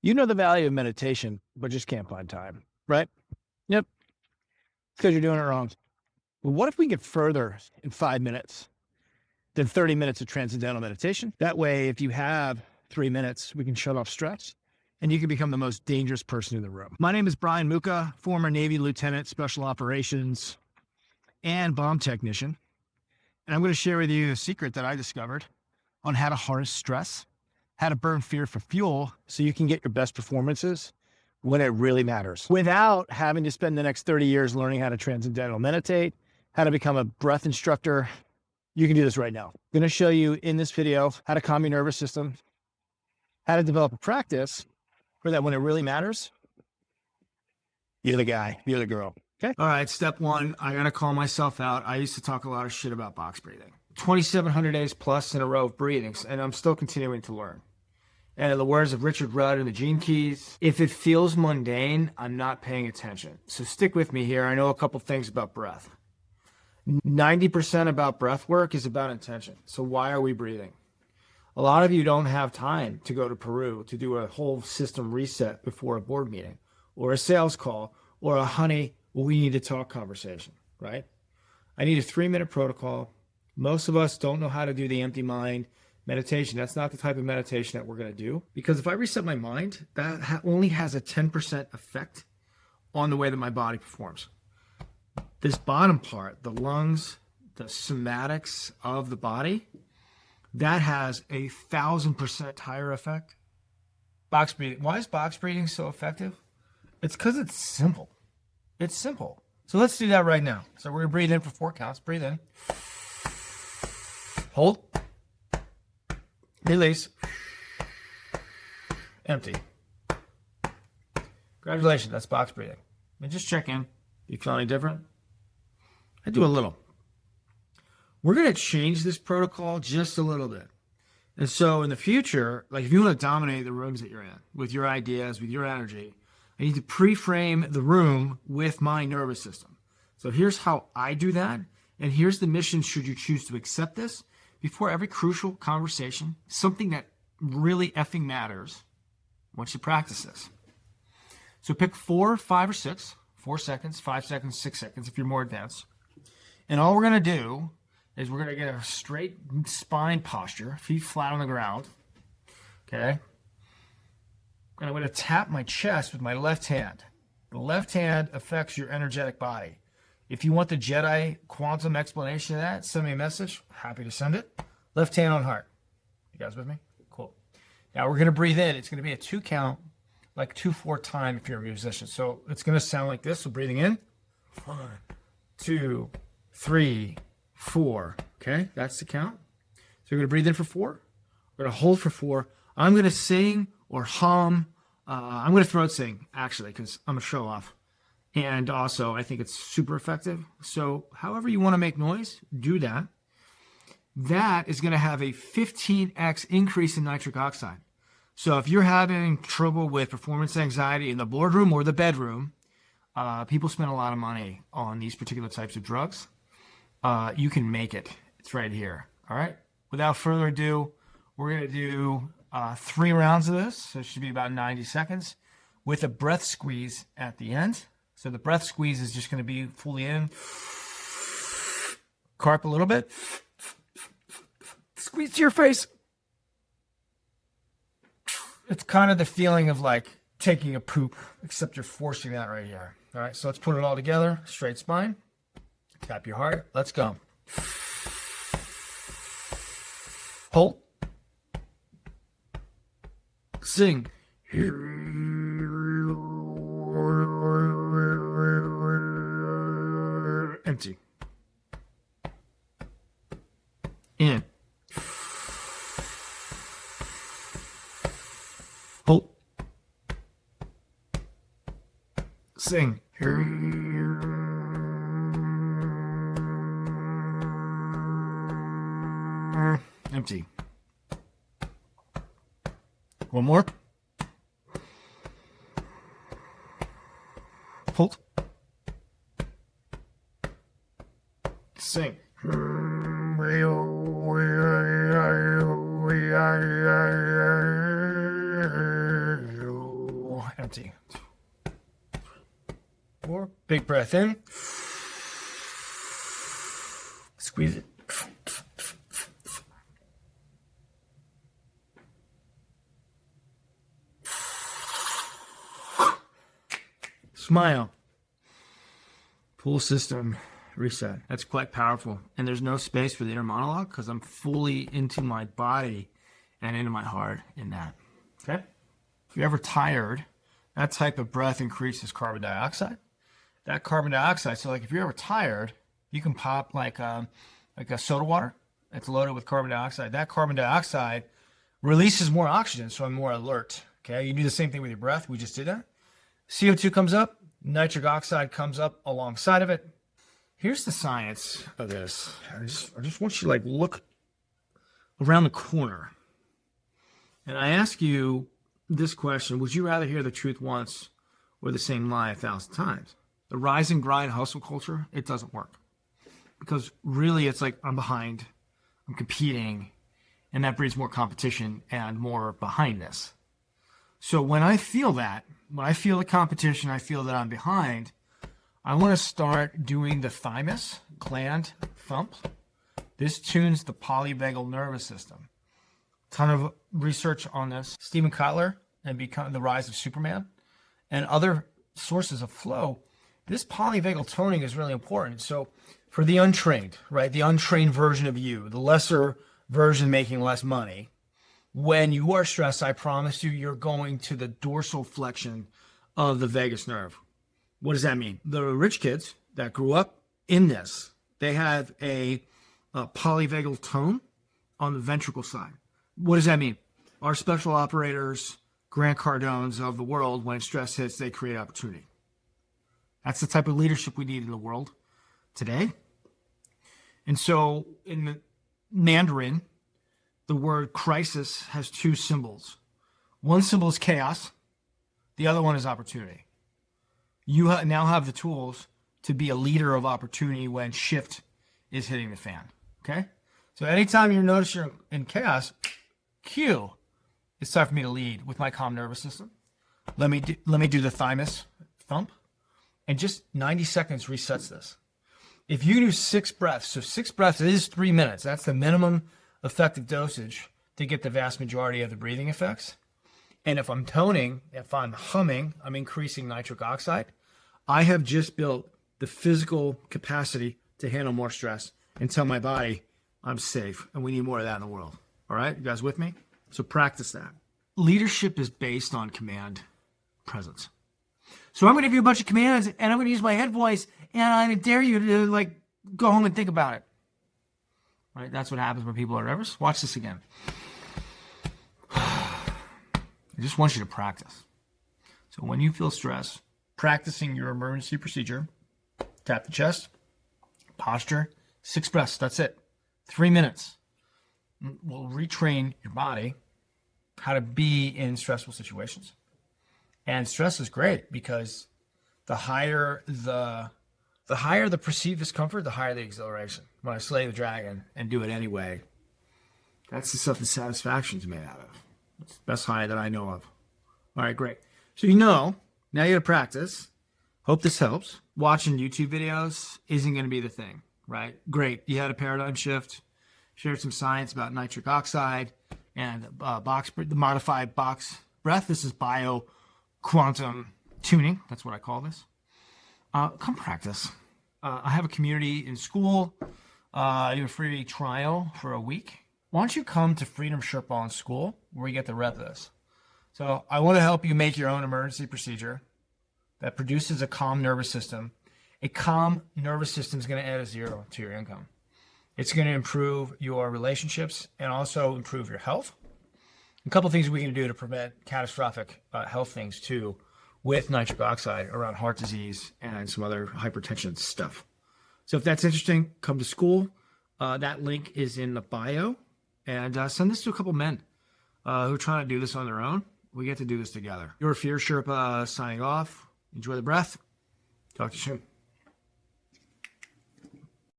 You know the value of meditation, but just can't find time, right? Yep, because you're doing it wrong. But what if we get further in 5 minutes than 30 minutes of transcendental meditation? That way, if you have 3 minutes, we can shut off stress and you can become the most dangerous person in the room. My name is Brian Muka, former Navy Lieutenant, Special Operations, and bomb technician. And I'm going to share with you a secret that I discovered on how to harness stress, how to burn fear for fuel so you can get your best performances when it really matters without having to spend the next 30 years learning how to transcendental meditate, how to become a breath instructor. You can do this right now. I'm going to show you in this video how to calm your nervous system, how to develop a practice for that when it really matters. You're the guy, you're the girl. Okay. All right. Step one, I got to call myself out. I used to talk a lot of shit about box breathing. 2,700 days plus in a row of breathings, and I'm still continuing to learn. And in the words of Richard Rudd and the Gene Keys, if it feels mundane, I'm not paying attention. So stick with me here. I know a couple things about breath. 90% about breath work is about intention. So why are we breathing? A lot of you don't have time to go to Peru to do a whole system reset before a board meeting or a sales call or a honey, we need to talk conversation, right? I need a 3-minute protocol. Most of us don't know how to do the empty mind meditation. That's not the type of meditation that we're going to do, because if I reset my mind, that only has a 10% effect on the way that my body performs. This bottom part, the lungs, the somatics of the body, that has 1,000% higher effect. Box breathing. Why is box breathing so effective? It's because it's simple. It's simple. So let's do that right now. So we're going to breathe in for 4 counts. Breathe in. Hold. Release. Empty. Congratulations, that's box breathing. And just check in. You feel any different? I do a little. We're going to change this protocol just a little bit. And so in the future, like if you want to dominate the rooms that you're in with your ideas, with your energy, I need to pre-frame the room with my nervous system. So here's how I do that. And here's the mission should you choose to accept this. Before every crucial conversation, something that really effing matters, once you practice this. So pick 4, 5, or 6, 4 seconds, 5 seconds, 6 seconds if you're more advanced. And all we're going to do is we're going to get a straight spine posture, feet flat on the ground. Okay. And I'm going to tap my chest with my left hand. The left hand affects your energetic body. If you want the Jedi quantum explanation of that, send me a message. Happy to send it. Left hand on heart. You guys with me? Cool. Now we're going to breathe in. It's going to be a 2 count, like 2-4 time if you're a musician. So it's going to sound like this. So breathing in. 1, 2, 3, 4. Okay, that's the count. So you're going to breathe in for 4. We're going to hold for 4. I'm going to sing or hum. I'm going to throat sing, actually, because I'm a show off. And also, I think it's super effective. So however you want to make noise, do that. That is going to have a 15x increase in nitric oxide. So if you're having trouble with performance anxiety in the boardroom or the bedroom, people spend a lot of money on these particular types of drugs. You can make it. It's right here. All right. Without further ado, we're going to do 3 rounds of this. So it should be about 90 seconds with a breath squeeze at the end. So the breath squeeze is just going to be fully in. Carp a little bit. Squeeze to your face. It's kind of the feeling of like taking a poop, except you're forcing that right here. All right, so let's put it all together. Straight spine. Tap your heart. Let's go. Hold. Sing. Empty. In. Hold. Sing. Empty. One more. Hold. Sing. empty. 4, big breath in. Squeeze it. Smile. Full system reset. That's quite powerful. And there's no space for the inner monologue because I'm fully into my body and into my heart in that. Okay? If you're ever tired, that type of breath increases carbon dioxide. That carbon dioxide, so like if you're ever tired, you can pop like a soda water that's loaded with carbon dioxide. That carbon dioxide releases more oxygen, so I'm more alert. Okay? You do the same thing with your breath. We just did that. CO2 comes up. Nitric oxide comes up alongside of it. Here's the science of this. I just want you to like look around the corner. And I ask you this question: would you rather hear the truth once or the same lie 1,000 times? The rise and grind hustle culture, it doesn't work. Because really it's like I'm behind, I'm competing, and that breeds more competition and more behindness. So when I feel that, when I feel the competition, I feel that I'm behind, I want to start doing the thymus gland thump. This tunes the polyvagal nervous system. Ton of research on this. Stephen Kotler and Become the Rise of Superman and other sources of flow. This polyvagal toning is really important. So for the untrained, right, the untrained version of you, the lesser version making less money, when you are stressed, I promise you, you're going to the dorsal flexion of the vagus nerve. What does that mean? The rich kids that grew up in this, they have a polyvagal tone on the ventricle side. What does that mean? Our special operators, Grant Cardones of the world, when stress hits, they create opportunity. That's the type of leadership we need in the world today. And so in Mandarin, the word crisis has 2 symbols. One symbol is chaos. The other one is opportunity. You now have the tools to be a leader of opportunity when shift is hitting the fan. Okay? So anytime you notice you're in chaos, cue. It's time for me to lead with my calm nervous system. Let me do the thymus thump. And just 90 seconds resets this. If you do 6 breaths, so 6 breaths is 3 minutes. That's the minimum effective dosage to get the vast majority of the breathing effects. And if I'm toning, if I'm humming, I'm increasing nitric oxide. I have just built the physical capacity to handle more stress and tell my body I'm safe. And we need more of that in the world. All right, you guys with me? So practice that. Leadership is based on command presence. So I'm going to give you a bunch of commands and I'm going to use my head voice and I dare you to like go home and think about it. Right? That's what happens when people are nervous. Watch this again. I just want you to practice. So when you feel stress, practicing your emergency procedure, tap the chest, posture, 6 breaths. That's it. 3 minutes. Will retrain your body how to be in stressful situations. And stress is great because the higher the perceived discomfort, the higher the exhilaration. When I slay the dragon and do it anyway, that's the stuff that satisfaction is made out of. It's the best high that I know of. All right, great. So now you got to practice. Hope this helps. Watching YouTube videos isn't going to be the thing, right? Great. You had a paradigm shift. Shared some science about nitric oxide and the modified box breath. This is quantum tuning. That's what I call this. Come practice. I have a community in Skool. I do a free trial for a week. Why don't you come to Freedom Sherpa in Skool where you get the rep of this? So I want to help you make your own emergency procedure that produces a calm nervous system. A calm nervous system is going to add a 0 to your income. It's going to improve your relationships and also improve your health. A couple of things we can do to prevent catastrophic health things too with nitric oxide around heart disease and some other hypertension stuff. So if that's interesting, come to Skool. That link is in the bio. And send this to a couple men who are trying to do this on their own. We get to do this together. Your Fear Sherpa signing off. Enjoy the breath. Talk to you soon.